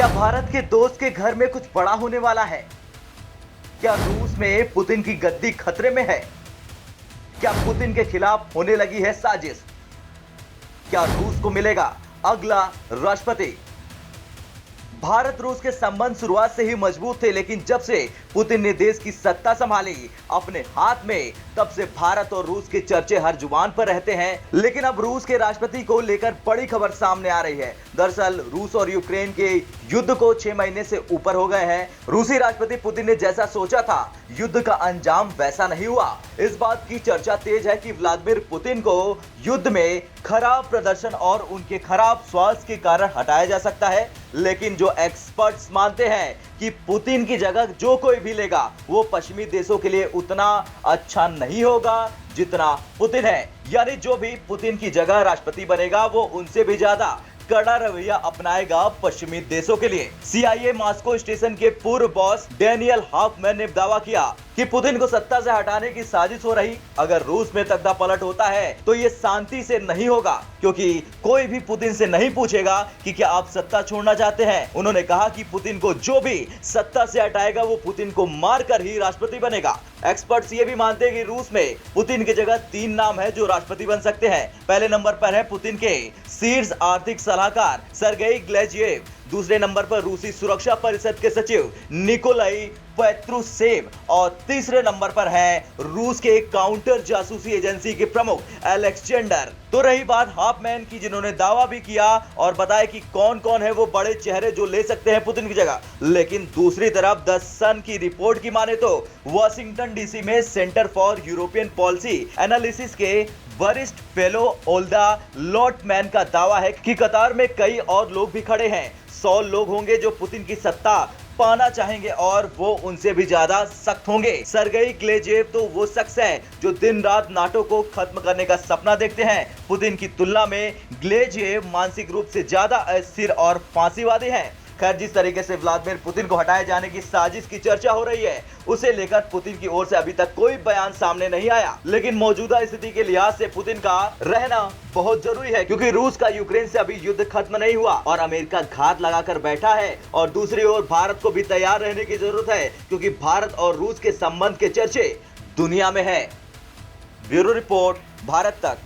क्या भारत के दोस्त के घर में कुछ बड़ा होने वाला है? क्या रूस में पुतिन की गद्दी खतरे में है? क्या पुतिन के खिलाफ होने लगी है साजिश? क्या रूस को मिलेगा अगला राष्ट्रपति? भारत रूस के संबंध शुरुआत से ही मजबूत थे, लेकिन जब से पुतिन ने देश की सत्ता संभाली अपने हाथ में, तब से भारत और रूस के चर्चे हर जुबान पर रहते हैं। लेकिन अब रूस के राष्ट्रपति को लेकर बड़ी खबर सामने आ रही है। दरअसल रूस और यूक्रेन के युद्ध को 6 महीने से ऊपर हो गए हैं। रूसी राष्ट्रपति पुतिन ने जैसा सोचा था, युद्ध का अंजाम वैसा नहीं हुआ। इस बात की चर्चा तेज है कि व्लादिमीर पुतिन को युद्ध में खराब प्रदर्शन और उनके खराब स्वास्थ्य के कारण हटाया जा सकता है। लेकिन जो एक्सपर्ट्स मानते हैं कि पुतिन की जगह जो कोई भी लेगा वो पश्चिमी देशों के लिए उतना अच्छा नहीं होगा जितना पुतिन है। यानी जो भी पुतिन की जगह राष्ट्रपति बनेगा वो उनसे भी ज्यादा कड़ा रवैया अपनाएगा पश्चिमी देशों के लिए। CIA मॉस्को स्टेशन के पूर्व बॉस डेनियल हॉफमैन ने दावा किया कि पुतिन को सत्ता से हटाने की साजिश हो रही। अगर रूस में तख्ता पलट होता है तो ये शांति से नहीं होगा, क्योंकि कोई भी पुतिन से नहीं पूछेगा कि क्या आप सत्ता छोड़ना चाहते हैं। उन्होंने कहा कि पुतिन को जो भी सत्ता से हटाएगा वो पुतिन को मारकर ही राष्ट्रपति बनेगा। एक्सपर्ट्स ये भी मानते हैं कि रूस में पुतिन की जगह 3 नाम है जो राष्ट्रपति बन सकते हैं। पहले नंबर पर है पुतिन के शीर्ष आर्थिक सलाहकार सर्गेई ग्लेजिएव, दूसरे नंबर पर रूसी सुरक्षा परिषद के सचिव निकोलाई पेत्रुसेव और तीसरे नंबर पर है रूस के काउंटर जासूसी एजेंसी के प्रमुख अलेक्जेंडर। तो रही बात हॉफमैन की, जिन्होंने दावा भी किया और बताया कि कौन कौन है वो बड़े चेहरे जो ले सकते हैं पुतिन की जगह। लेकिन दूसरी तरफ द सन की रिपोर्ट की माने तो वॉशिंगटन DC में centre for European policy analysis के वरिष्ठ फेलो ओल्डा लॉटमैन का दावा है कि कतार में कई और लोग भी खड़े हैं। 100 लोग होंगे जो पुतिन की सत्ता पाना चाहेंगे और वो उनसे भी ज्यादा सख्त होंगे। सर्गेई ग्लेजिएव तो वो शख्स है जो दिन रात नाटो को खत्म करने का सपना देखते हैं। पुतिन की तुलना में ग्लेजिएव मानसिक रूप से ज्यादा अस्थिर और फांसीवादी हैं। खैर, जिस तरीके से व्लादिमीर पुतिन को हटाए जाने की साजिश की चर्चा हो रही है, उसे लेकर पुतिन की ओर से अभी तक कोई बयान सामने नहीं आया। लेकिन मौजूदा स्थिति के लिहाज से पुतिन का रहना बहुत जरूरी है, क्योंकि रूस का यूक्रेन से अभी युद्ध खत्म नहीं हुआ और अमेरिका घात लगाकर बैठा है। और दूसरी ओर भारत को भी तैयार रहने की जरूरत है, क्योंकि भारत और रूस के संबंध के चर्चे दुनिया में है। ब्यूरो रिपोर्ट, भारत तक।